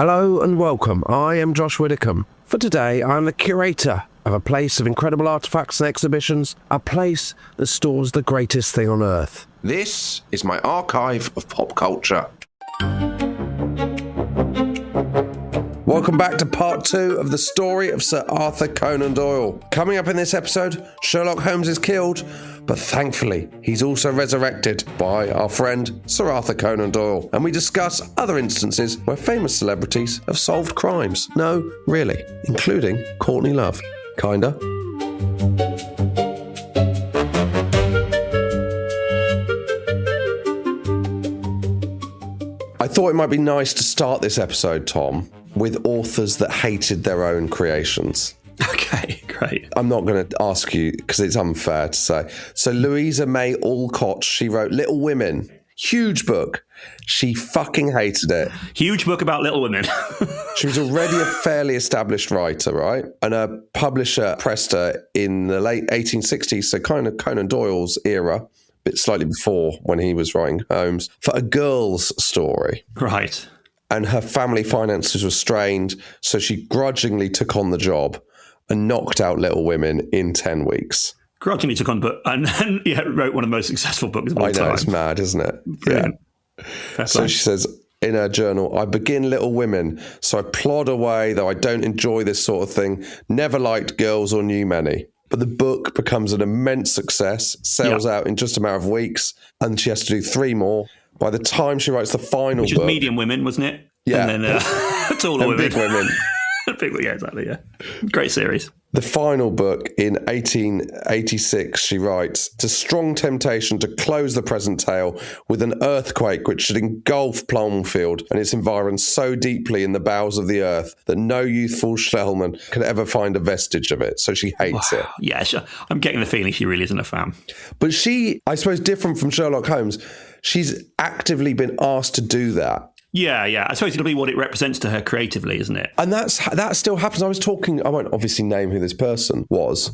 Hello and welcome. I am Josh Widdicombe. For today, I'm the curator of a place of incredible artefacts and exhibitions, a place that stores the greatest thing on earth. This is my archive of pop culture. Welcome back to part 2 of the story of Sir Arthur Conan Doyle. Coming up in this episode, Sherlock Holmes is killed, but thankfully he's also resurrected by our friend Sir Arthur Conan Doyle. And we discuss other instances where famous celebrities have solved crimes. No, really, including Courtney Love. Kinda. I thought it might be nice to start this episode, Tom, with authors that hated their own creations. Okay, great. I'm not going to ask you because it's unfair to say. So Louisa May Alcott, she wrote Little Women. Huge book. She fucking hated it. Huge book about Little Women. She was already a fairly established writer, right? And a publisher pressed her in the late 1860s, so kind of Conan Doyle's era, bit slightly before when he was writing Holmes, for a girl's story. Right. And her family finances were strained, so she grudgingly took on the job and knocked out Little Women in 10 weeks. Grudgingly took on the book and wrote one of the most successful books of all time. I know, it's mad, isn't it? Brilliant. Yeah. So she says in her journal, I begin Little Women, so I plod away, though I don't enjoy this sort of thing. Never liked girls or knew many. But the book becomes an immense success, sells out in just a matter of weeks, and she has to do 3 more. By the time she writes the final Which book... was Medium Women, wasn't it? Yeah. And then Taller Women. Big Women. Yeah, exactly, yeah. Great series. The final book in 1886, she writes, "It's a strong temptation to close the present tale with an earthquake which should engulf Plumfield and its environs so deeply in the bowels of the earth that no youthful shellman can ever find a vestige of it." So she hates it. Yeah, sure. I'm getting the feeling she really isn't a fan. But she, I suppose, different from Sherlock Holmes, she's actively been asked to do that. Yeah. I suppose it'll be what it represents to her creatively, isn't it? And that still happens. I won't obviously name who this person was,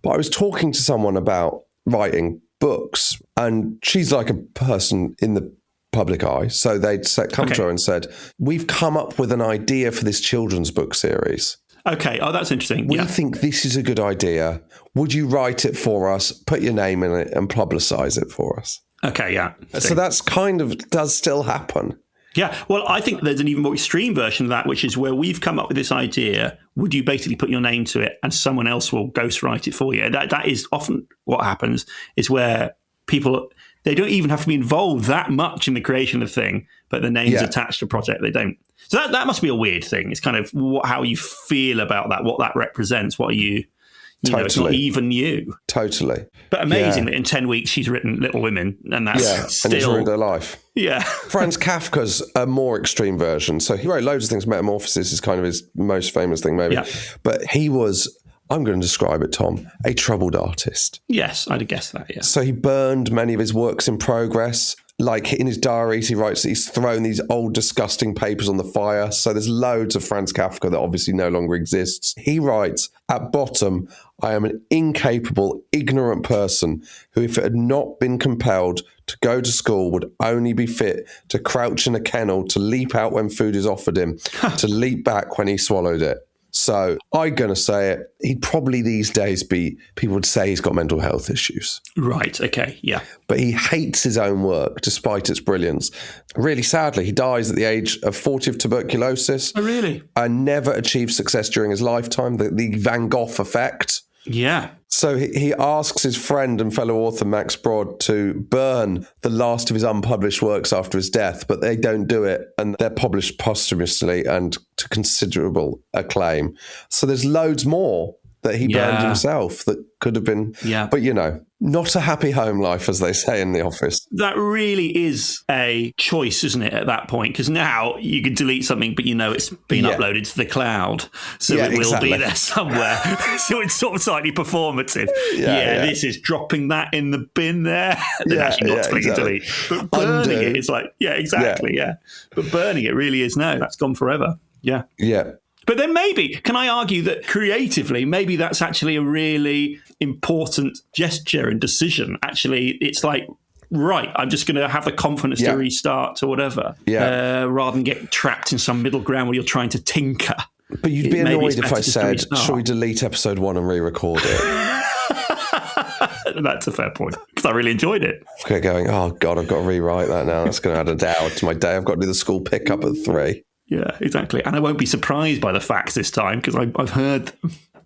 but I was talking to someone about writing books, and she's like a person in the public eye. So they'd come to her and said, "We've come up with an idea for this children's book series. Okay. Oh, that's interesting. We think this is a good idea. Would you write it for us, put your name in it, and publicise it for us?" Okay, yeah. So that's kind of does still happen. Yeah, well, I think there's an even more extreme version of that, which is where we've come up with this idea. Would you basically put your name to it and someone else will ghostwrite it for you? That is often what happens, is where people, they don't even have to be involved that much in the creation of the thing, but the name's attached to a project. They don't. So that must be a weird thing. It's kind of how you feel about that, what that represents. What are you... Totally. It's not even you. Totally. But amazing that in 10 weeks she's written Little Women, and that's still... and it's ruined her life. Yeah. Franz Kafka's a more extreme version. So he wrote loads of things. Metamorphosis is kind of his most famous thing, maybe. Yeah. But he was, I'm going to describe it, Tom, a troubled artist. Yes, I'd have guessed that, yeah. So he burned many of his works in progress. Like in his diaries, he writes that he's thrown these old, disgusting papers on the fire. So there's loads of Franz Kafka that obviously no longer exists. He writes, "At bottom, I am an incapable, ignorant person who, if it had not been compelled to go to school, would only be fit to crouch in a kennel, to leap out when food is offered him, to leap back when he swallowed it." So I'm going to say it. He'd probably these days people would say he's got mental health issues. Right, okay, yeah. But he hates his own work, despite its brilliance. Really sadly, he dies at the age of 40 of tuberculosis. Oh, really? And never achieved success during his lifetime, the Van Gogh effect. Yeah. So he asks his friend and fellow author Max Brod to burn the last of his unpublished works after his death, but they don't do it, and they're published posthumously and to considerable acclaim. So there's loads more that he burned himself that could have been... Yeah. But, not a happy home life, as they say in the office. That really is a choice, isn't it, at that point? Because now you can delete something, but it's been uploaded to the cloud. So it will be there somewhere. So it's sort of slightly performative. This is dropping that in the bin there. Then actually not clicking delete. But burning it, it's like, But burning it really is that's gone forever. Yeah. Yeah. But then maybe, can I argue that creatively, maybe that's actually a really important gesture and decision? Actually, it's like right, I'm just going to have the confidence to restart or whatever, rather than get trapped in some middle ground where you're trying to tinker. But you'd be annoyed if I said, shall we delete episode 1 and re-record it? That's a fair point, because I really enjoyed it. Okay, going, oh God, I've got to rewrite that now. That's going to add a day to my day. I've got to do the school pickup at 3. Yeah, exactly. And I won't be surprised by the facts this time, because I've heard...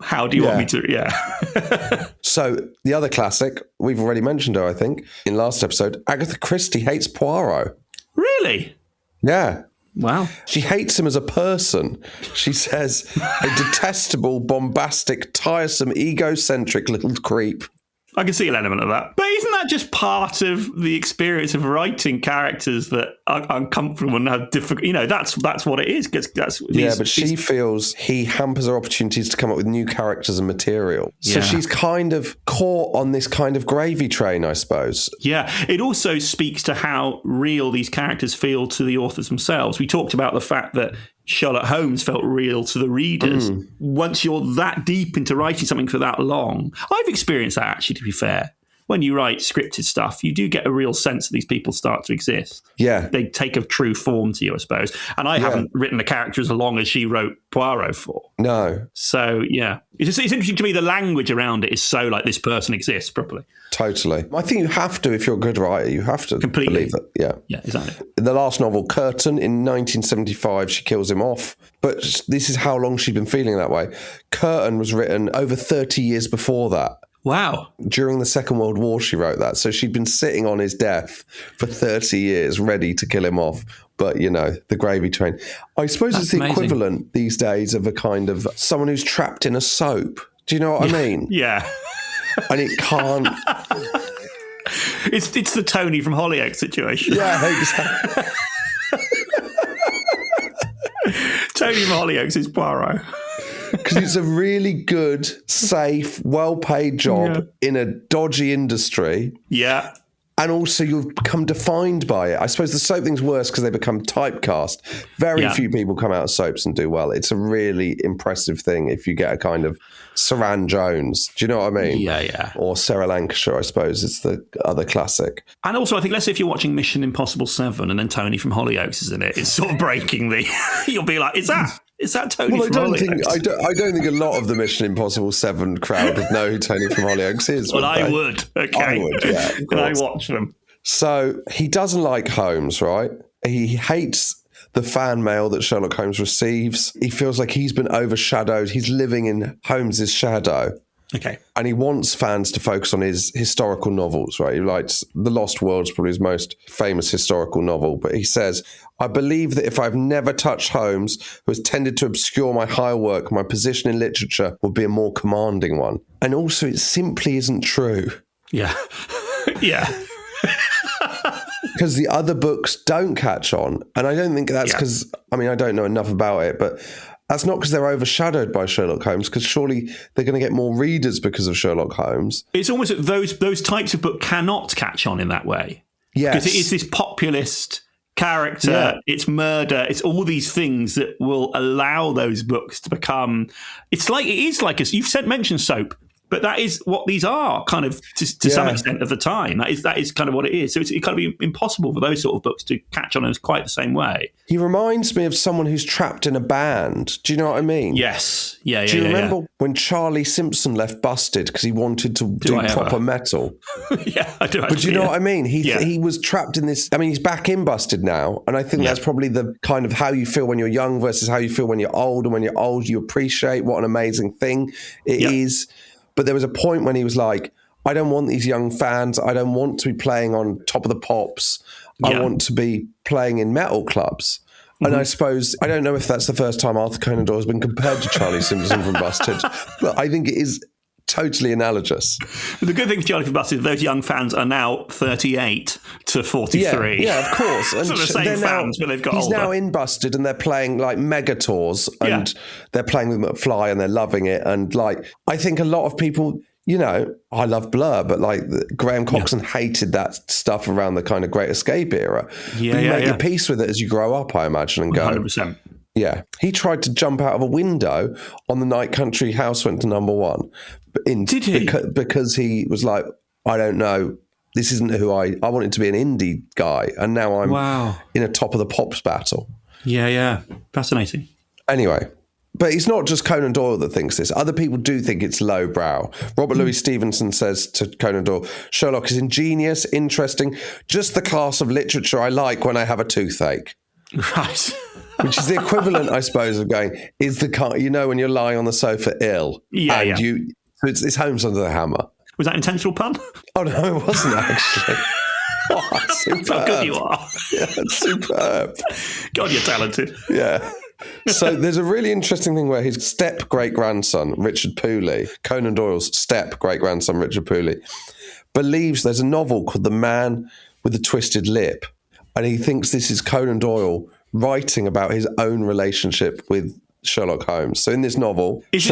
How do you want me to? Yeah. So the other classic, we've already mentioned her, I think, in last episode, Agatha Christie hates Poirot. Really? Yeah. Wow. She hates him as a person. She says, a detestable, bombastic, tiresome, egocentric little creep. I can see an element of that. But isn't that just part of the experience of writing characters that are uncomfortable and have difficult... that's what it is. But she feels he hampers her opportunities to come up with new characters and material. So she's kind of caught on this kind of gravy train, I suppose. Yeah. It also speaks to how real these characters feel to the authors themselves. We talked about the fact that Sherlock Holmes felt real to the readers. Once you're that deep into writing something for that long, I've experienced that, actually, to be fair. When you write scripted stuff, you do get a real sense that these people start to exist. Yeah. They take a true form to you, I suppose. And I haven't written a character as long as she wrote Poirot for. No. So, yeah. It's interesting to me, the language around it is so like this person exists properly. Totally. I think you have to, if you're a good writer, you have to believe that. Yeah. Yeah, exactly. In the last novel, Curtain, in 1975, she kills him off. But this is how long she'd been feeling that way. Curtain was written over 30 years before that. Wow. During the Second World War, she wrote that. So she'd been sitting on his death for 30 years, ready to kill him off. But, the gravy train. I suppose it's the equivalent these days of a kind of someone who's trapped in a soap. Do you know what I mean? Yeah. And it can't... It's the Tony from Hollyoaks situation. Yeah, exactly. Tony from Hollyoaks is Poirot. Because it's a really good, safe, well-paid job in a dodgy industry. Yeah. And also you've become defined by it. I suppose the soap thing's worse because they become typecast. Very few people come out of soaps and do well. It's a really impressive thing if you get a kind of Saran Jones. Do you know what I mean? Yeah, yeah. Or Sarah Lancashire, I suppose. It's the other classic. And also, I think, let's say if you're watching Mission Impossible 7 and then Tony from Hollyoaks is in it, it's sort of breaking the... You'll be like, is that Tony from Hollyoaks? I don't think a lot of the Mission Impossible 7 crowd would know who Tony from Hollyoaks is. Well, I would. Okay. I would, yeah. When I watch them. So he doesn't like Holmes, right? He hates the fan mail that Sherlock Holmes receives. He feels like he's been overshadowed. He's living in Holmes's shadow. Okay. And he wants fans to focus on his historical novels, right? He likes The Lost World's probably his most famous historical novel. But he says, I believe that if I've never touched Holmes, who has tended to obscure my higher work, my position in literature would be a more commanding one. And also, it simply isn't true. Yeah. Yeah. Because the other books don't catch on. And I don't think that's because, I don't know enough about it, but that's not because they're overshadowed by Sherlock Holmes, because surely they're going to get more readers because of Sherlock Holmes. It's almost that those types of book cannot catch on in that way. Yes. Because it is this populist character, it's murder, it's all these things that will allow those books to become... It is like you've mentioned soap. But that is what these are, kind of, to some extent of the time. That is kind of what it is. So it's kind of impossible for those sort of books to catch on in quite the same way. He reminds me of someone who's trapped in a band. Do you know what I mean? Yes. Yeah. Do you remember when Charlie Simpson left Busted because he wanted to do proper metal? Yeah, I do. But do you know what I mean? He was trapped in this. He's back in Busted now, and I think that's probably the kind of how you feel when you're young versus how you feel when you're old. And when you're old, you appreciate what an amazing thing it is. But there was a point when he was like, I don't want these young fans. I don't want to be playing on Top of the Pops. I want to be playing in metal clubs. Mm-hmm. And I suppose, I don't know if that's the first time Arthur Conan Doyle has been compared to Charlie Simpson from Busted, but I think it is totally analogous. The good thing for Charlie from Busted is those young fans are now 38 to 43. Yeah, of course. And so the same fans, but they've got He's older. now in Busted and they're playing like mega tours and they're playing with McFly and they're loving it. And like, I think a lot of people, I love Blur, but like Graham Coxon hated that stuff around the kind of Great Escape era. Yeah, but you make your peace with it as you grow up, I imagine, and go. 100%. Yeah. He tried to jump out of a window on the night Country House went to #1. Did he? Because he was like, I don't know This isn't who I wanted to be an indie guy, and now I'm in a top of the pops battle. Yeah. Fascinating. Anyway, but it's not just Conan Doyle that thinks this. Other people do think it's lowbrow. Robert Louis Stevenson says to Conan Doyle, Sherlock is ingenious, interesting, just the class of literature I like when I have a toothache. Right. Which is the equivalent, I suppose, of going, when you're lying on the sofa ill. Yeah. It's Holmes under the hammer. Was that an intentional pun? Oh, no, it wasn't actually. Oh, superb. How good you are. Yeah, superb. God, you're talented. Yeah. So there's a really interesting thing where his step-great-grandson, Richard Pooley, Conan Doyle's step-great-grandson, Richard Pooley, believes there's a novel called The Man with the Twisted Lip. And he thinks this is Conan Doyle writing about his own relationship with Sherlock Holmes. So in this novel... This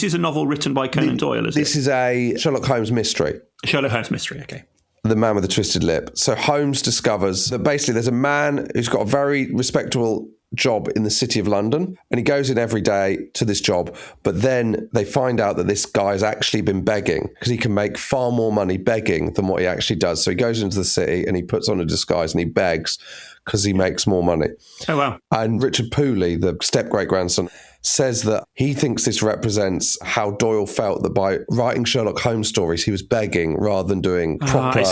is a novel written by Conan Doyle, is it? This is a Sherlock Holmes mystery. Sherlock Holmes mystery, okay. The Man with the Twisted Lip. So Holmes discovers that basically there's a man who's got a very respectable job in the City of London, and he goes in every day to this job, but then they find out that this guy's actually been begging because he can make far more money begging than what he actually does. So he goes into the city and he puts on a disguise and he begs because he makes more money. Oh, wow. And Richard Pooley, the step-great-grandson, says that he thinks this represents how Doyle felt that by writing Sherlock Holmes stories, he was begging rather than doing proper,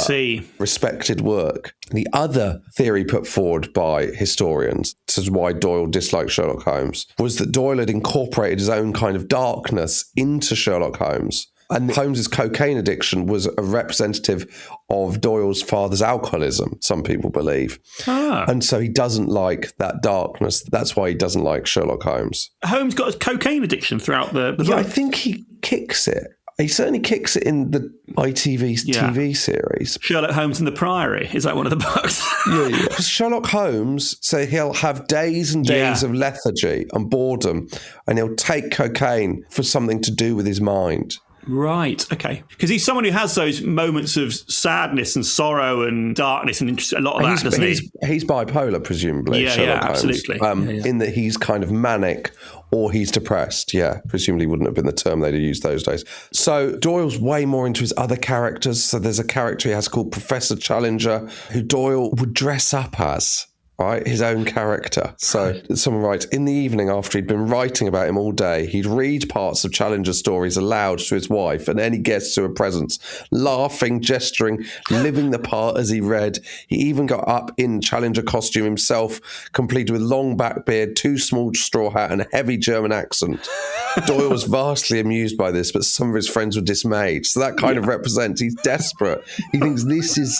respected work. The other theory put forward by historians, this is why Doyle disliked Sherlock Holmes, was that Doyle had incorporated his own kind of darkness into Sherlock Holmes. And Holmes's cocaine addiction was a representative of Doyle's father's alcoholism, some people believe. And so he doesn't like that darkness. That's why he doesn't like Sherlock Holmes. Holmes got a cocaine addiction throughout the book. I think he kicks it. He certainly kicks it in the ITV TV series. Sherlock Holmes and the Priory. Is that one of the books? Yeah. Because Sherlock Holmes, so he'll have days and days of lethargy and boredom, and he'll take cocaine for something to do with his mind. Right, okay. Because he's someone who has those moments of sadness and sorrow and darkness and a lot of that, doesn't he? He's bipolar, presumably, Sherlock Holmes. Absolutely. In that he's kind of manic or he's depressed, presumably wouldn't have been the term they'd have used those days. So Doyle's way more into his other characters. So there's a character he has called Professor Challenger, who Doyle would dress up as. Right, his own character. So someone writes, in the evening after he'd been writing about him all day, he'd read parts of Challenger's stories aloud to his wife and any guests who were present, laughing, gesturing, living the part as he read. He even got up in Challenger costume himself, completed with long back beard, too small straw hat and a heavy German accent. Doyle was vastly amused by this, but some of his friends were dismayed. So that kind of represents he's desperate. He thinks this is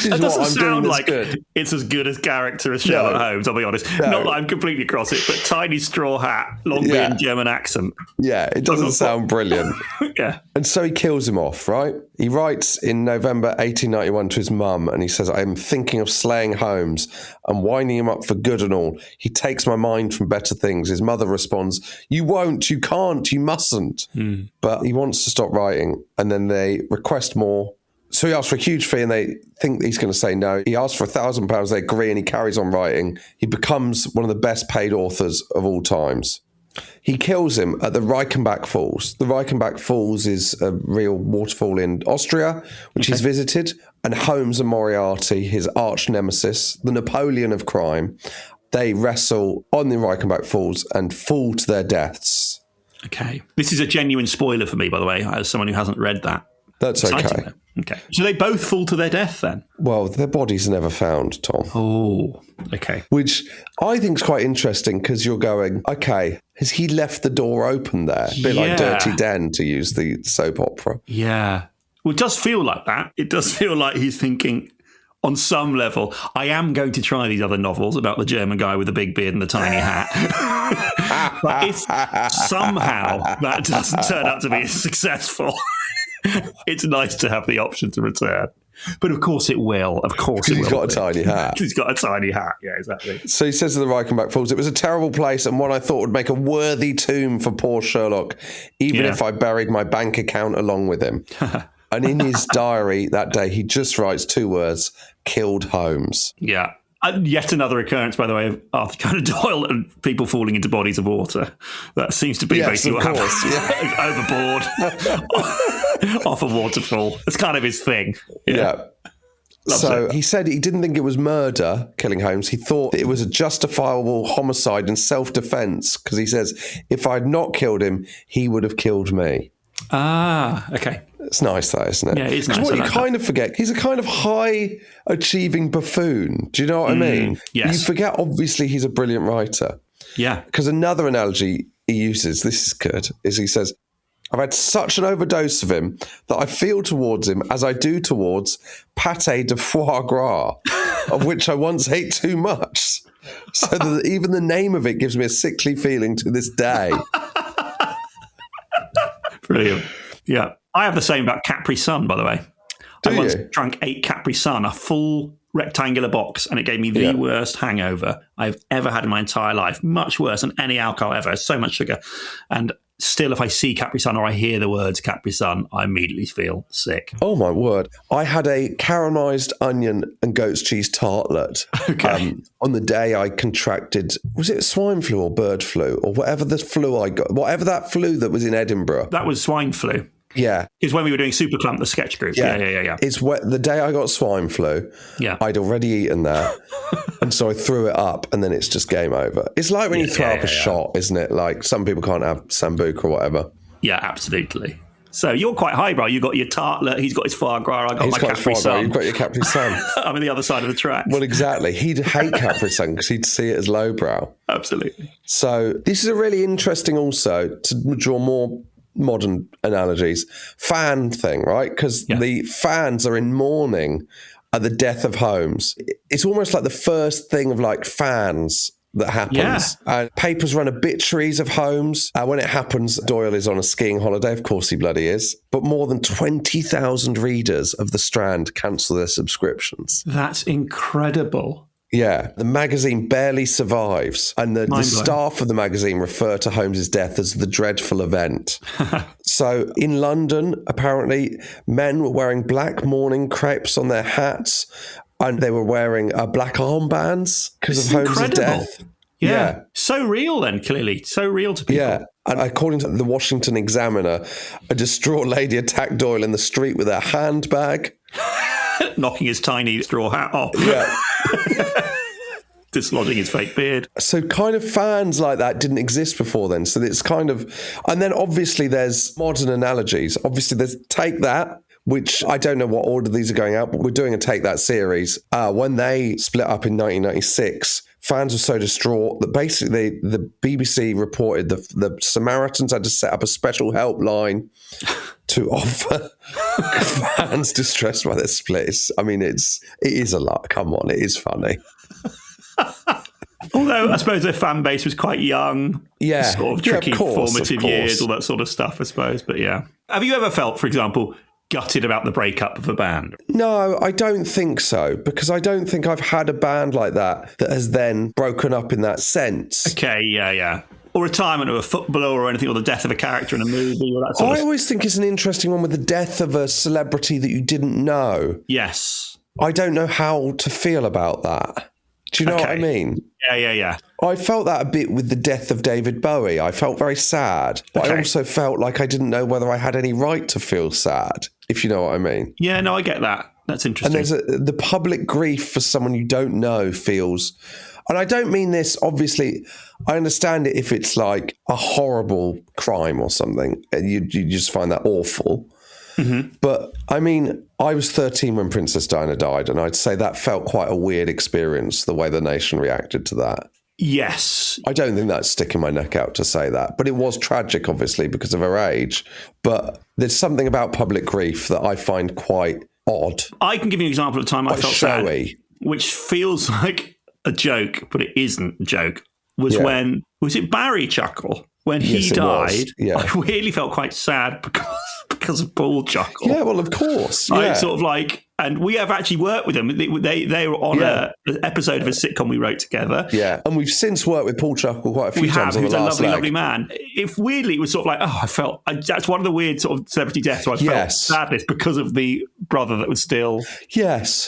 what I'm doing that's good. It's as good as character as Sherlock Holmes, I'll be honest. No. Not that I'm completely across it, but tiny straw hat, long beard, German accent. Yeah, it doesn't sound brilliant. And so he kills him off, right? He writes in November 1891 to his mum, and he says, I'm thinking of slaying Holmes and winding him up for good and all. He takes my mind from better things. His mother responds, you won't, you can't, you mustn't. But he wants to stop writing, and then they request more. So he asks for a huge fee and they think he's going to say no. He asks for £1,000, they agree, and he carries on writing. He becomes one of the best paid authors of all times. He kills him at the Reichenbach Falls. The Reichenbach Falls is a real waterfall in Austria, which he's visited. And Holmes and Moriarty, his arch nemesis, the Napoleon of crime, they wrestle on the Reichenbach Falls and fall to their deaths. Okay. This is a genuine spoiler for me, by the way, as someone who hasn't read that. That's okay. Okay. So they both fall to their death then? Well, their bodies are never found, Tom. Oh, okay. Which I think is quite interesting because you're going, okay, has he left the door open there? A bit like Dirty Den, to use the soap opera. Yeah. Well, it does feel like that. It does feel like he's thinking, on some level, I am going to try these other novels about the German guy with the big beard and the tiny hat. But if somehow that doesn't turn out to be successful, it's nice to have the option to return. But of course it will. Of course it will. He's got a tiny hat. He's got a tiny hat. Yeah, exactly. So he says to the Reichenbach Falls, it was a terrible place and one I thought would make a worthy tomb for poor Sherlock, even if I buried my bank account along with him. And in his diary that day, he just writes 2 words, killed Holmes. Yeah. Yet another occurrence, by the way, of Arthur Conan Doyle and people falling into bodies of water. That seems to be basically what happens. Yeah. Overboard, off a waterfall. It's kind of his thing. Yeah. So he said he didn't think it was murder, killing Holmes. He thought it was a justifiable homicide and self-defense, because he says, if I'd not killed him, he would have killed me. Ah, okay. It's nice, that, isn't it? Yeah, it is nice. What you kind of forget, he's a kind of high-achieving buffoon. Do you know what I mean? Yes. You forget, obviously, he's a brilliant writer. Yeah. Because another analogy he uses, this is good, is he says, I've had such an overdose of him that I feel towards him as I do towards pâté de foie gras, of which I once ate too much. So that even the name of it gives me a sickly feeling to this day. Brilliant. Yeah. I have the same about Capri Sun, by the way. I once drank 8 Capri Sun, a full rectangular box, and it gave me the worst hangover I've ever had in my entire life. Much worse than any alcohol ever. So much sugar. And still, if I see Capri Sun or I hear the words Capri Sun, I immediately feel sick. Oh, my word. I had a caramelised onion and goat's cheese tartlet. Okay. On the day I contracted, was it swine flu or bird flu or whatever the flu I got, whatever that flu that was in Edinburgh. That was swine flu. Yeah. Because when we were doing Superclump, the sketch group. Yeah. It's the day I got swine flu, I'd already eaten that. And so I threw it up and then it's just game over. It's like when you throw up a shot, isn't it? Like some people can't have Sambuca or whatever. Yeah, absolutely. So you're quite highbrow. You got your tartlet, he's got his foie gras, I got my Capri Sun. You've got your Capri Sun. I'm on the other side of the track. Well, exactly. He'd hate Capri Sun because he'd see it as lowbrow. Absolutely. So this is a really interesting also, to draw more modern analogies, fan thing, right? Because the fans are in mourning at the death of Holmes. It's almost like the first thing of like fans that happens. Papers run obituaries of Holmes. When it happens, Doyle is on a skiing holiday. Of course he bloody is. But more than 20,000 readers of The Strand cancel their subscriptions. That's incredible. Yeah, the magazine barely survives, and the staff of the magazine refer to Holmes's death as the dreadful event. So in London, apparently, men were wearing black mourning crepes on their hats, and they were wearing black armbands because of Holmes's death. Yeah. So real then, clearly. So real to people. Yeah. And according to the Washington Examiner, a distraught lady attacked Doyle in the street with her handbag. Knocking his tiny straw hat off. Yeah. Dislodging his fake beard. So kind of fans like that didn't exist before then. So it's kind of... And then obviously there's modern analogies. Obviously there's Take That, which I don't know what order these are going out, but we're doing a Take That series. When they split up in 1996, fans were so distraught that basically the BBC reported the Samaritans had to set up a special helpline to offer fans distressed by their splits. I mean, it is a lot. Come on, it is funny. Although I suppose their fan base was quite young, sort of tricky formative years, all that sort of stuff, I suppose. But yeah. Have you ever felt, for example, gutted about the breakup of a band? No, I don't think so, because I don't think I've had a band like that has then broken up in that sense. Okay, yeah. Or retirement of a footballer or anything, or the death of a character in a movie, or that sort of... I always think it's an interesting one with the death of a celebrity that you didn't know. Yes. I don't know how to feel about that. Do you know what I mean? Yeah. I felt that a bit with the death of David Bowie. I felt very sad, but I also felt like I didn't know whether I had any right to feel sad, if you know what I mean. Yeah, no, I get that. That's interesting. And there's the public grief for someone you don't know feels... And I don't mean this, obviously, I understand it if it's like a horrible crime or something, and you just find that awful. Mm-hmm. But I mean, I was 13 when Princess Diana died, and I'd say that felt quite a weird experience, the way the nation reacted to that. Yes. I don't think that's sticking my neck out to say that, but it was tragic, obviously, because of her age. But there's something about public grief that I find quite odd. I can give you an example of the time I felt showy. Sad, which feels like a joke, but it isn't a joke, was when, was it Barry Chuckle? When he died, I really felt quite sad because of Paul Chuckle. Yeah, well, of course. I sort of like, and we have actually worked with them. They were on an episode of a sitcom we wrote together. Yeah, and we've since worked with Paul Chuckle quite a few times. He's a lovely man. If weirdly, it was sort of like, that's one of the weird sort of celebrity deaths where I felt sadness because of the brother that was still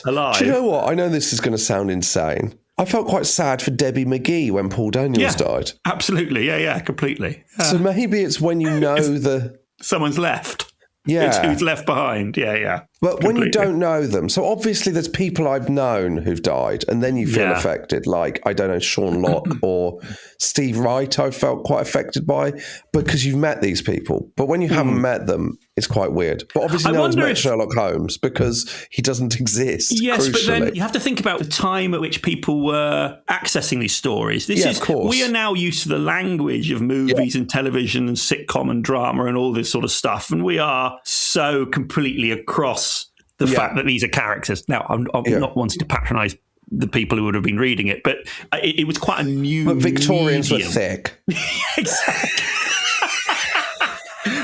alive. Do you know what? I know this is going to sound insane, I felt quite sad for Debbie McGee when Paul Daniels died. Absolutely. Yeah, completely. So maybe it's when you know someone's left. Yeah. It's who's left behind. Yeah. But completely. when you don't know them, so obviously there's people I've known who've died, and then you feel affected, like, I don't know, Sean Locke or Steve Wright I felt quite affected by, because you've met these people. But when you haven't met them, it's quite weird. But obviously no one's met Sherlock Holmes because he doesn't exist. Yes, crucially. But then you have to think about the time at which people were accessing these stories. Of course. We are now used to the language of movies and television and sitcom and drama and all this sort of stuff, and we are so completely across the fact that these are characters. Now, I'm not wanting to patronise the people who would have been reading it, but it was quite a new But Victorians medium. were thick. Exactly.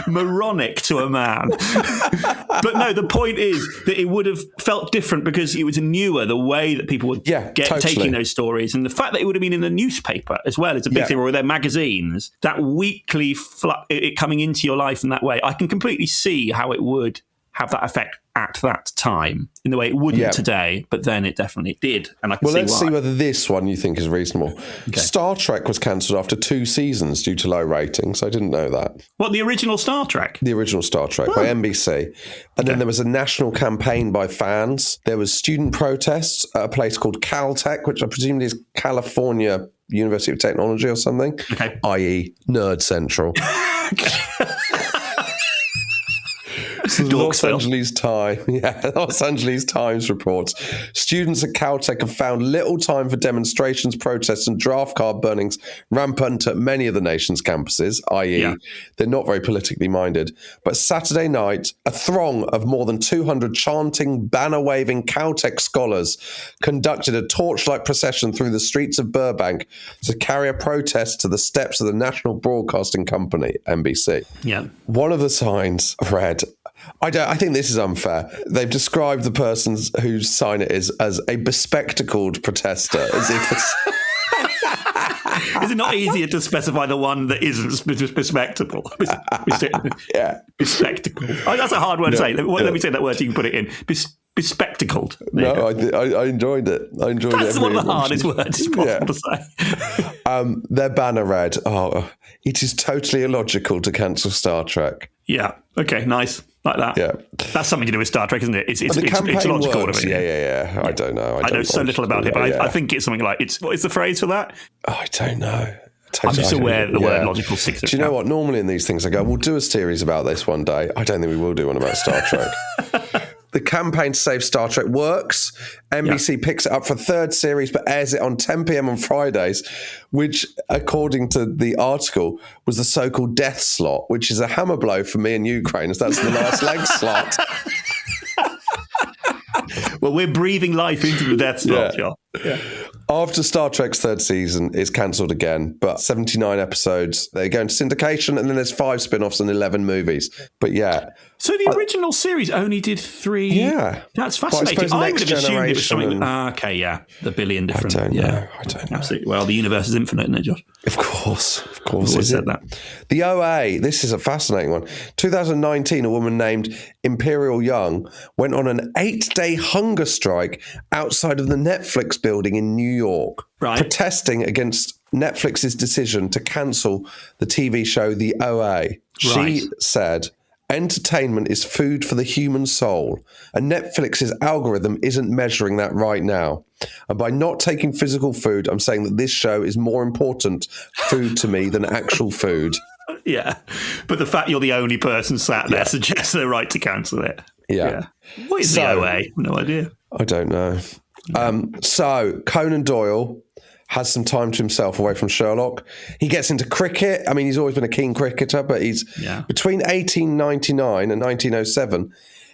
Moronic to a man. But no, the point is that it would have felt different because it was newer, the way that people were taking those stories. And the fact that it would have been in the newspaper as well is a big thing, or their magazines, that weekly it coming into your life in that way. I can completely see how it would have that effect at that time in the way it wouldn't today, but then it definitely did. And I can let's see whether this one you think is reasonable. Okay. Star Trek was cancelled after 2 seasons due to low ratings. I didn't know that. What, the original Star Trek? The original Star Trek by NBC. And then there was a national campaign by fans. There was student protests at a place called Caltech, which I presume is California University of Technology or something, i.e. Nerd Central. So the Los Angeles Times reports students at Caltech have found little time for demonstrations, protests, and draft card burnings rampant at many of the nation's campuses, i.e., they're not very politically minded. But Saturday night, a throng of more than 200 chanting, banner-waving Caltech scholars conducted a torchlight procession through the streets of Burbank to carry a protest to the steps of the National Broadcasting Company, NBC. Yeah. One of the signs read, I think this is unfair. They've described the person whose sign it is as a bespectacled protester, as if it's... Is it not easier to specify the one that isn't bespectacled? Bespectacled. Oh, that's a hard word to say. Let me say that word so you can put it in. Bespectacled. No, I enjoyed it. That's one of the hardest words it's possible to say. Their banner read, it is totally illogical to cancel Star Trek. Yeah. Okay, nice. Like that. Yeah. That's something to do with Star Trek, isn't it? It's logical works. to me. Yeah. I don't know. I know so little about it, but I think it's something like, what is the phrase for that? I don't know. I'm just aware that the word logical sticks. Do you know what? Normally in these things I go, we'll do a series about this one day. I don't think we will do one about Star Trek. The campaign to save Star Trek works. NBC picks it up for a 3rd series, but airs it on 10 p.m. on Fridays, which, according to the article, was the so-called death slot, which is a hammer blow for me in Ukraine, as that's the last leg slot. Well, we're breathing life into the death slot, Yeah. After Star Trek's 3rd season, it's cancelled again, but 79 episodes, they go into syndication, and then there's 5 spin-offs and 11 movies. But so the original series only did 3. Yeah. That's fascinating. I would have assumed it was something... the billion different... I don't know. Absolutely. Well, the universe is infinite, isn't it, Josh? Of course. I've always said that. The OA, this is a fascinating one. 2019, a woman named Imperial Young went on an 8-day hunger strike outside of the Netflix building in New York, protesting against Netflix's decision to cancel the TV show The OA. She said, entertainment is food for the human soul, and Netflix's algorithm isn't measuring that right now. And by not taking physical food, I'm saying that this show is more important food to me than actual food. Yeah, but the fact you're the only person sat there suggests the right to cancel it. Yeah. What is the OA? No idea. I don't know. So Conan Doyle has some time to himself away from Sherlock. He gets into cricket. I mean, he's always been a keen cricketer, but he's between 1899 and 1907,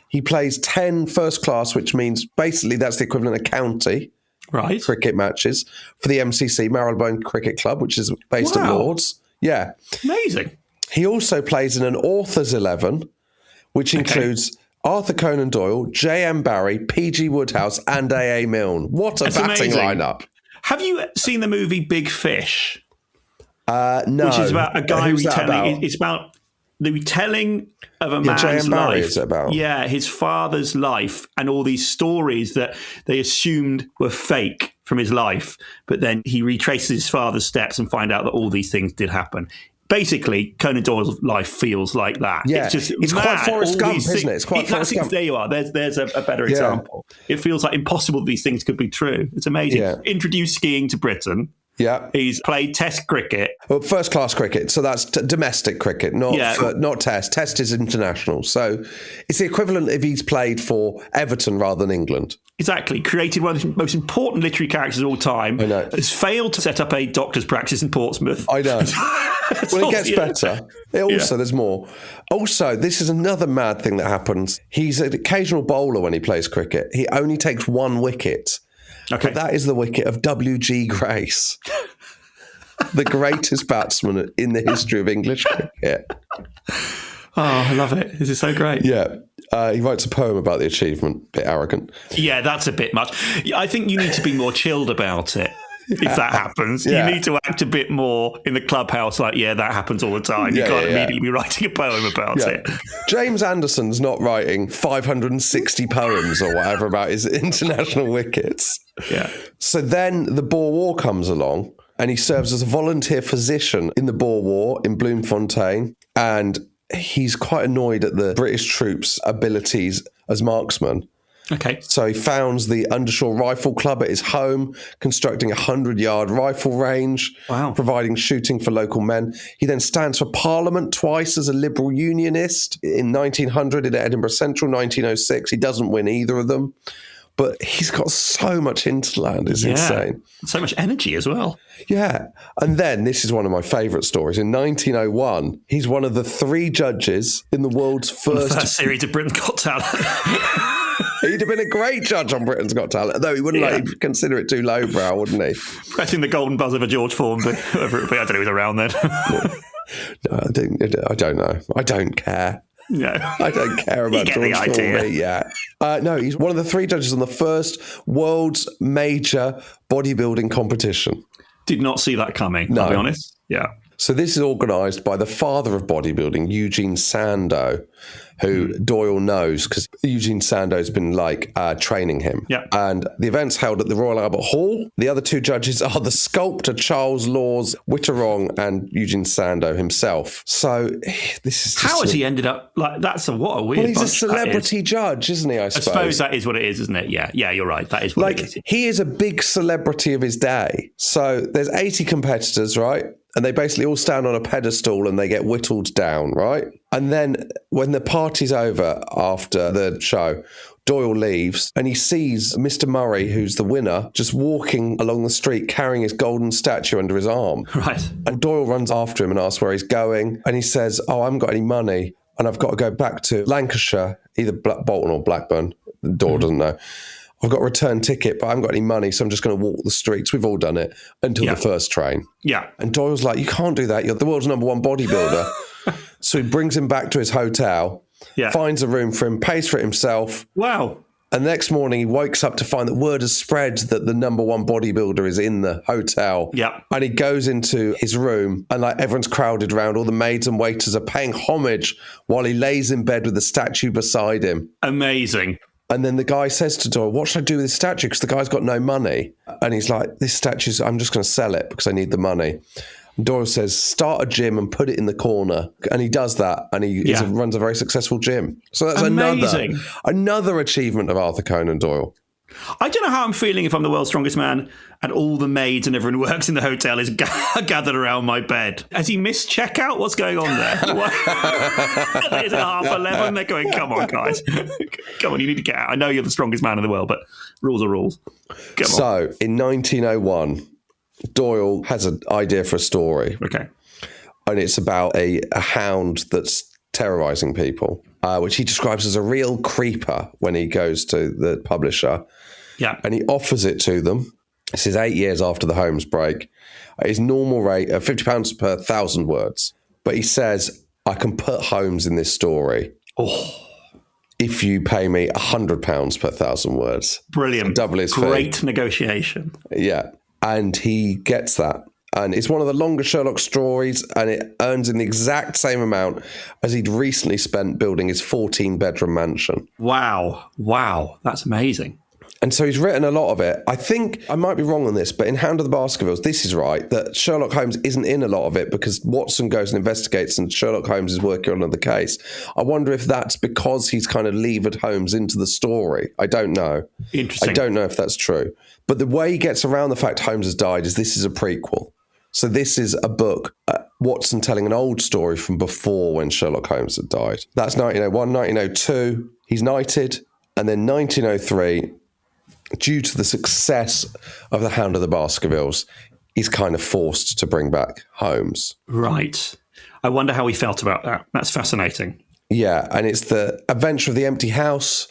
he plays 10 first class, which means basically that's the equivalent of county cricket matches for the MCC, Marylebone Cricket Club, which is based at Lord's. Yeah. Amazing. He also plays in an author's 11, which includes Arthur Conan Doyle, J.M. Barrie, P.G. Wodehouse, and A.A. Milne. What a batting lineup. Have you seen the movie Big Fish? No. Which is about a guy retelling. It's about the retelling of a man's life. Is it about? Yeah, his father's life and all these stories that they assumed were fake from his life, but then he retraces his father's steps and find out that all these things did happen. Basically, Conan Doyle's life feels like that. Yeah, it's quite Forrest Gump, isn't it? It's quite Forrest Gump. There you are. There's a better example. It feels like impossible these things could be true. It's amazing. Yeah. Introduced skiing to Britain. Yeah, he's played Test cricket. Well, first class cricket, so that's domestic cricket, not Test. Test is international, so it's the equivalent if he's played for Everton rather than England. Exactly. Created one of the most important literary characters of all time. I know. Has failed to set up a doctor's practice in Portsmouth. I know. Well, it gets better. There's more. Also, this is another mad thing that happens. He's an occasional bowler when he plays cricket. He only takes one wicket. Okay. But that is the wicket of W.G. Grace, the greatest batsman in the history of English cricket. Oh, I love it. This is so great. Yeah. He writes a poem about the achievement. A bit arrogant. Yeah, that's a bit much. I think you need to be more chilled about it. If that happens, you need to act a bit more in the clubhouse like, that happens all the time. You can't immediately be writing a poem about it. James Anderson's not writing 560 poems or whatever about his international wickets. Yeah. So then the Boer War comes along and he serves as a volunteer physician in the Boer War in Bloemfontein, and he's quite annoyed at the British troops' abilities as marksmen. Okay. So he founds the Undershore Rifle Club at his home, constructing a 100-yard rifle range, providing shooting for local men. He then stands for Parliament twice as a Liberal Unionist, in 1900 in Edinburgh Central, 1906. He doesn't win either of them. But he's got so much hinterland, it's insane. So much energy as well. Yeah. And then, this is one of my favourite stories. In 1901, he's one of the 3 judges in the world's first series of Britain's Got Talent. He'd have been a great judge on Britain's Got Talent, though he wouldn't he'd consider it too lowbrow, wouldn't he? Pressing the golden buzzer for George Formby, whoever it would be. I don't know who was around then. No, I don't know. I don't care. No. I don't care about George Formby. Yeah. No, he's one of the 3 judges on the first world's major bodybuilding competition. Did not see that coming, I'll be honest. Yeah. So this is organised by the father of bodybuilding, Eugene Sandow, who Doyle knows because Eugene Sandow's been training him. Yeah. And the event's held at the Royal Albert Hall. The other 2 judges are the sculptor Charles Laws Witterong and Eugene Sandow himself. So this is just how has he ended up like that's what a weird. Well, he's a celebrity judge, isn't he? I suppose that is what it is, isn't it? Yeah, you're right. That is what it is. He is a big celebrity of his day. So there's 80 competitors, right? And they basically all stand on a pedestal and they get whittled down, right? And then when the party's over after the show, Doyle leaves and he sees Mr. Murray, who's the winner, just walking along the street carrying his golden statue under his arm. Right. And Doyle runs after him and asks where he's going. And he says, I haven't got any money and I've got to go back to Lancashire, either Bolton or Blackburn. Doyle doesn't know. I've got a return ticket, but I haven't got any money, so I'm just going to walk the streets. We've all done it until the first train. Yeah. And Doyle's like, you can't do that. You're the world's number 1 bodybuilder. So he brings him back to his hotel, finds a room for him, pays for it himself. Wow. And the next morning he wakes up to find that word has spread that the number 1 bodybuilder is in the hotel. Yeah. And he goes into his room and everyone's crowded around. All the maids and waiters are paying homage while he lays in bed with the statue beside him. Amazing. And then the guy says to Doyle, what should I do with this statue? Because the guy's got no money. And he's like, this statue's, I'm just going to sell it because I need the money. And Doyle says, start a gym and put it in the corner. And he does that. And he runs a very successful gym. So that's another achievement of Arthur Conan Doyle. I don't know how I'm feeling if I'm the world's strongest man and all the maids and everyone who works in the hotel is gathered around my bed. Has he missed checkout? What's going on there? It's at 11:30. They're going, come on, guys. Come on, you need to get out. I know you're the strongest man in the world, but rules are rules. Come on. So, in 1901, Doyle has an idea for a story. Okay. And it's about a hound that's terrorising people, which he describes as a real creeper when he goes to the publisher. Yeah. And he offers it to them. This is 8 years after the Holmes break. At his normal rate of £50 per 1,000 words. But he says, I can put Holmes in this story if you pay me £100 per 1,000 words. Brilliant. Double his fee. Great negotiation. Yeah. And he gets that. And it's one of the longer Sherlock stories, and it earns him the exact same amount as he'd recently spent building his 14-bedroom mansion. Wow. That's amazing. And so he's written a lot of it. I think, I might be wrong on this, but in Hound of the Baskervilles, this is right, that Sherlock Holmes isn't in a lot of it because Watson goes and investigates and Sherlock Holmes is working on the case. I wonder if that's because he's kind of levered Holmes into the story. I don't know. Interesting. I don't know if that's true. But the way he gets around the fact Holmes has died is this is a prequel. So this is a book, Watson telling an old story from before when Sherlock Holmes had died. That's 1901, 1902, he's knighted. And then 1903, due to the success of The Hound of the Baskervilles, he's kind of forced to bring back Holmes. Right. I wonder how he felt about that. That's fascinating. Yeah, and it's the adventure of the empty house,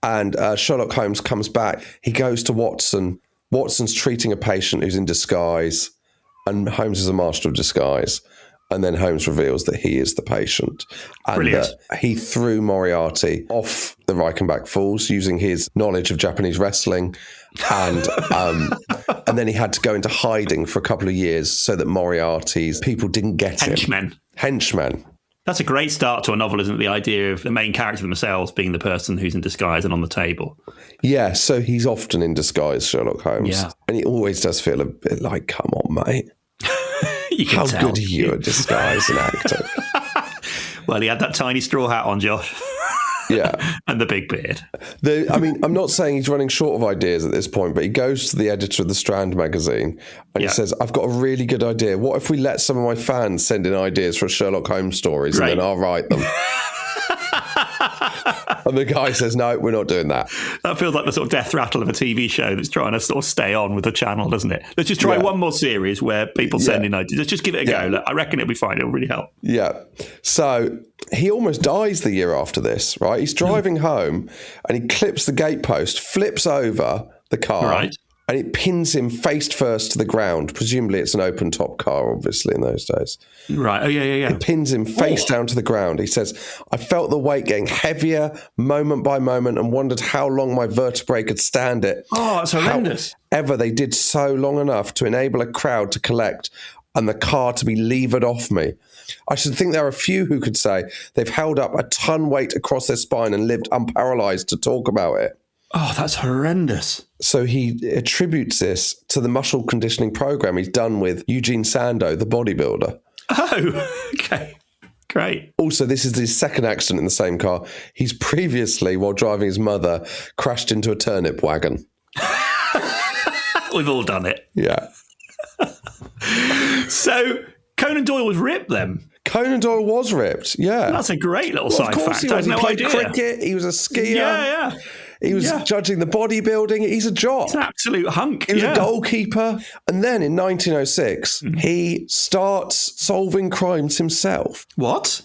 and Sherlock Holmes comes back. He goes to Watson. Watson's treating a patient who's in disguise, and Holmes is a master of disguise. And then Holmes reveals that he is the patient. And Brilliant. He threw Moriarty off the Reichenbach Falls using his knowledge of Japanese wrestling. And and then he had to go into hiding for a couple of years so that Moriarty's people didn't get him. Henchmen. That's a great start to a novel, isn't it? The idea of the main character themselves being the person who's in disguise and on the table. Yeah, so he's often in disguise, Sherlock Holmes. Yeah. And he always does feel a bit like, come on, mate. How tell. good are you at disguise and acting? Well, he had that tiny straw hat on, Josh. Yeah. And the big beard. I'm not saying he's running short of ideas at this point, but he goes to the editor of the Strand magazine and he says, I've got a really good idea. What if we let some of my fans send in ideas for Sherlock Holmes stories and then I'll write them? And the guy says, no, we're not doing that. That feels like the sort of death rattle of a TV show that's trying to sort of stay on with the channel, doesn't it? Let's just try one more series where people send in ideas. Let's just give it a go. Look, I reckon it'll be fine. It'll really help. Yeah. So he almost dies the year after this, right? He's driving home and he clips the gatepost, flips over the car. Right. And it pins him face first to the ground. Presumably it's an open top car, obviously, in those days. Right. Oh, yeah. It pins him face down to the ground. He says, I felt the weight getting heavier moment by moment and wondered how long my vertebrae could stand it. Oh, that's horrendous. However, they did so long enough to enable a crowd to collect and the car to be levered off me. I should think there are a few who could say they've held up a ton weight across their spine and lived unparalysed to talk about it. Oh, that's horrendous. So he attributes this to the muscle conditioning program he's done with Eugene Sandow, the bodybuilder. Oh, okay. Great. Also, this is his second accident in the same car. He's previously, while driving his mother, crashed into a turnip wagon. We've all done it. Yeah. So Conan Doyle was ripped then? Conan Doyle was ripped, yeah. That's a great little side fact. He was. I had no played idea. cricket, he was a skier. Yeah. He was judging the bodybuilding. He's a jock. He's an absolute hunk. He was a goalkeeper. And then in 1906, he starts solving crimes himself. What?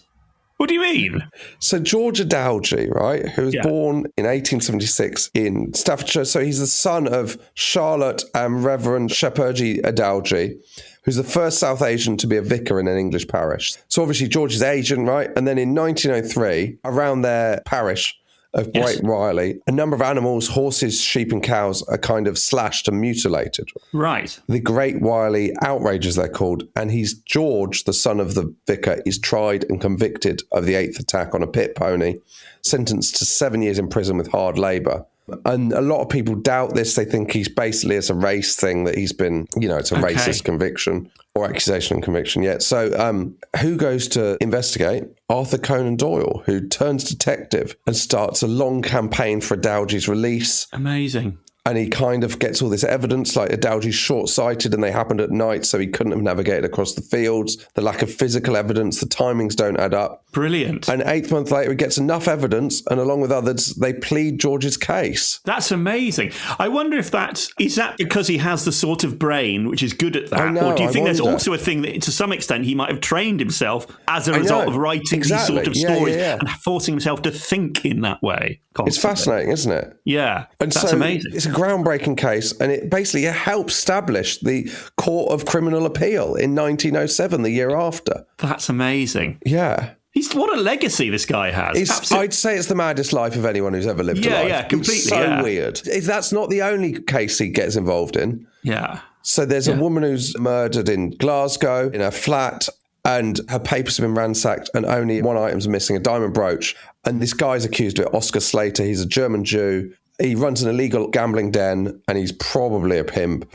What do you mean? So George Adalji, right, who was born in 1876 in Staffordshire. So he's the son of Charlotte and Reverend Shepherdji Adalji, who's the first South Asian to be a vicar in an English parish. So obviously George is Asian, right? And then in 1903, around their parish of Great Riley, a number of animals, horses, sheep and cows, are kind of slashed and mutilated. Right. The Great Wiley outrages, they're called, and he's George, the son of the vicar, is tried and convicted of the 8th attack on a pit pony, sentenced to 7 years in prison with hard labour. And a lot of people doubt this. They think he's basically, it's a race thing, that he's been, it's a racist conviction or accusation and conviction yet. So who goes to investigate? Arthur Conan Doyle, who turns detective and starts a long campaign for Adalji's release. Amazing. And he kind of gets all this evidence, like Adalji's short-sighted and they happened at night, so he couldn't have navigated across the fields. The lack of physical evidence, the timings don't add up. Brilliant. And 8 months later, he gets enough evidence, and along with others, they plead George's case. That's amazing. I wonder if is that because he has the sort of brain which is good at that? Or do you think there's also a thing that, to some extent, he might have trained himself as a result of writing these sort of stories and forcing himself to think in that way constantly? It's fascinating, isn't it? Yeah. And that's amazing. It's a groundbreaking case, and it basically helped establish the Court of Criminal Appeal in 1907, the year after. That's amazing. Yeah. What a legacy this guy has. I'd say it's the maddest life of anyone who's ever lived a life. Yeah, completely. It's so weird. That's not the only case he gets involved in. Yeah. So there's a woman who's murdered in Glasgow in her flat, and her papers have been ransacked and only one item's missing, a diamond brooch. And this guy's accused of it, Oscar Slater. He's a German Jew. He runs an illegal gambling den and he's probably a pimp,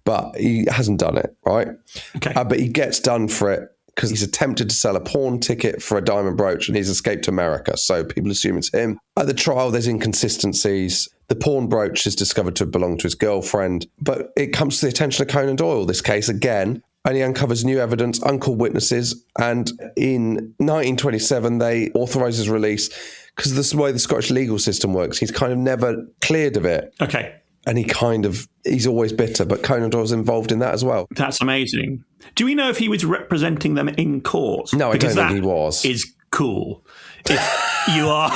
but he hasn't done it, right? Okay. But he gets done for it because he's attempted to sell a pawn ticket for a diamond brooch and he's escaped to America. So people assume it's him. At the trial, there's inconsistencies. The pawn brooch is discovered to have belonged to his girlfriend, but it comes to the attention of Conan Doyle, this case again, and he uncovers new evidence, uncalled witnesses, and in 1927, they authorise his release because this is the way the Scottish legal system works. He's kind of never cleared of it. Okay. And he's always bitter, but Conan Doyle's involved in that as well. That's amazing. Do we know if he was representing them in court? No, I don't think he was. Is cool. If you are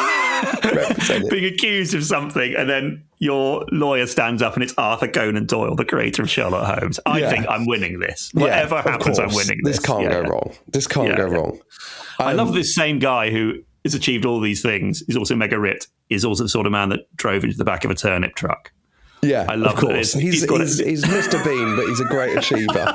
being accused of something and then your lawyer stands up and it's Arthur Conan Doyle, the creator of Sherlock Holmes, I think I'm winning this. Whatever happens, I'm winning this. This can't go wrong. This can't go wrong. I love this same guy who has achieved all these things. He's also mega ripped. He's also the sort of man that drove into the back of a turnip truck. Yeah, I love of course. He's Mr. Bean, but he's a great achiever.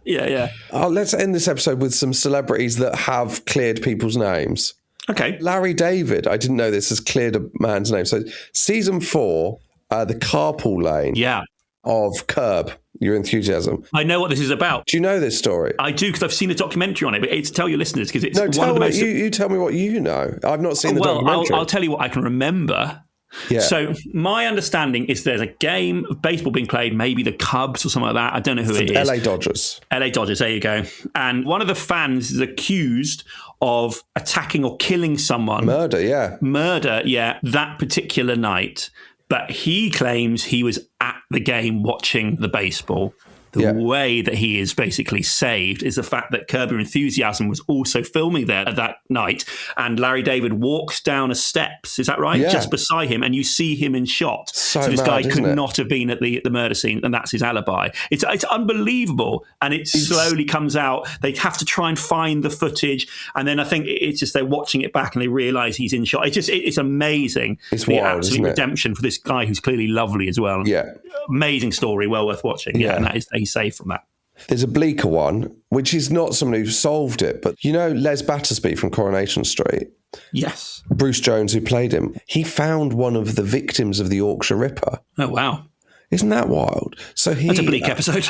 Yeah. Let's end this episode with some celebrities that have cleared people's names. Okay. Larry David, I didn't know this, has cleared a man's name. So season 4, the carpool lane of Curb Your Enthusiasm. I know what this is about. Do you know this story? I do, because I've seen a documentary on it, but it's tell your listeners, because it's one of the most... You tell me what you know. I've not seen the documentary. I'll tell you what I can remember. Yeah. So my understanding is there's a game of baseball being played, maybe the Cubs or something like that. I don't know who it is. LA Dodgers. LA Dodgers, there you go. And one of the fans is accused of attacking or killing someone. Murder, yeah, that particular night. But he claims he was at the game watching the baseball. The way that he is basically saved is the fact that Curb Your Enthusiasm was also filming there that night. And Larry David walks down a steps, is that right? Yeah. Just beside him. And you see him in shot. So this mad, guy could isn't it? not have been at the murder scene. And that's his alibi. It's unbelievable. And it slowly comes out. They have to try and find the footage. And then I think it's just they're watching it back and they realise he's in shot. It's amazing. It's the wild, absolute isn't it? redemption for this guy who's clearly lovely as well. Yeah. Amazing story, well worth watching. Yeah, and that is he's saved from that. There's a bleaker one, which is not someone who solved it, but you know Les Battersby from Coronation Street? Yes. Bruce Jones, who played him, he found one of the victims of the Yorkshire Ripper. Oh, wow. Isn't that wild? So That's a bleak episode.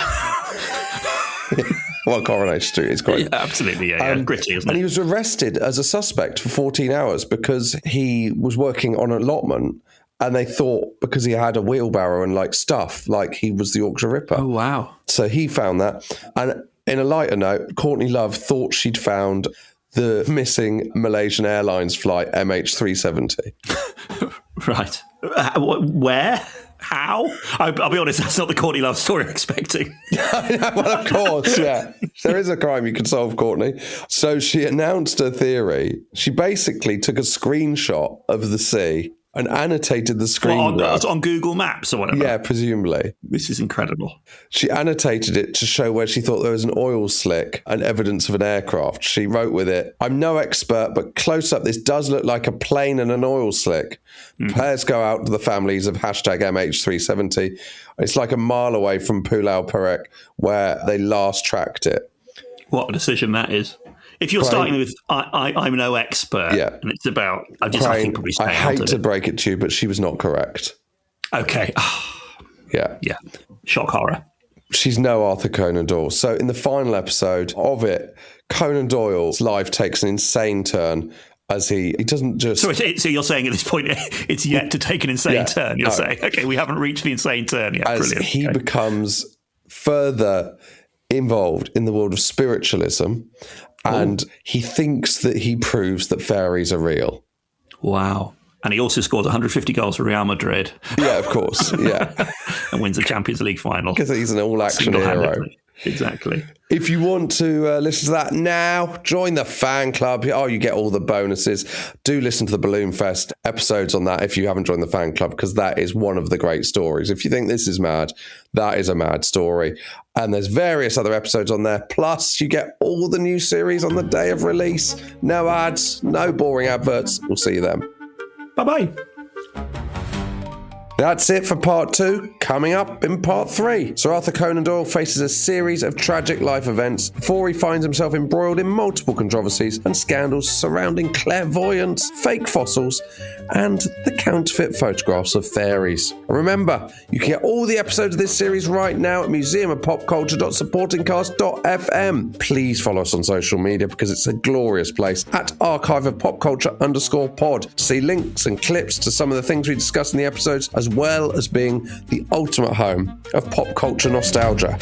Well, Coronation Street is quite... Yeah, absolutely, gritty, isn't it? And he was arrested as a suspect for 14 hours because he was working on an allotment. And they thought because he had a wheelbarrow and like stuff, like he was the Yorkshire Ripper. Oh, wow. So he found that. And in a lighter note, Courtney Love thought she'd found the missing Malaysian Airlines flight MH370. Right. Where? How? I'll be honest, that's not the Courtney Love story I'm expecting. Well, of course, yeah. There is a crime you can solve, Courtney. So she announced her theory. She basically took a screenshot of the sea and annotated the screen. On Google Maps or whatever? Yeah, presumably. This is incredible. She annotated it to show where she thought there was an oil slick and evidence of an aircraft. She wrote with it, "I'm no expert, but close up, this does look like a plane and an oil slick. Prayers go out to the families of hashtag MH370. It's like a mile away from Pulau Perek, where they last tracked it." What a decision that is. If you're starting with, I'm no expert, and it's about, I think probably stay I hate to break it to you, but she was not correct. Okay. Yeah. Shock horror. She's no Arthur Conan Doyle. So in the final episode of it, Conan Doyle's life takes an insane turn as he doesn't just... So you're saying at this point, it's yet to take an insane turn, you're saying? Okay, we haven't reached the insane turn yet. As Brilliant. he becomes further involved in the world of spiritualism, and he thinks that he proves that fairies are real. Wow. And he also scores 150 goals for Real Madrid. Yeah, of course. Yeah. And wins the Champions League final. Because he's an all-action hero. Exactly. If you want to listen to that now, join the fan club. Oh, you get all the bonuses. Do listen to the Balloon Fest episodes on that if you haven't joined the fan club, because that is one of the great stories. If you think this is mad, that is a mad story. And there's various other episodes on there. Plus, you get all the new series on the day of release. No ads, no boring adverts. We'll see you then. Bye-bye. That's it for part 2. Coming up in part 3, Sir Arthur Conan Doyle faces a series of tragic life events before he finds himself embroiled in multiple controversies and scandals surrounding clairvoyance, fake fossils, and the counterfeit photographs of fairies. And remember, you can get all the episodes of this series right now at museumofpopculture.supportingcast.fm. Please follow us on social media because it's a glorious place at archiveofpopculture_pod to see links and clips to some of the things we discuss in the episodes, as well as being the ultimate home of pop culture nostalgia.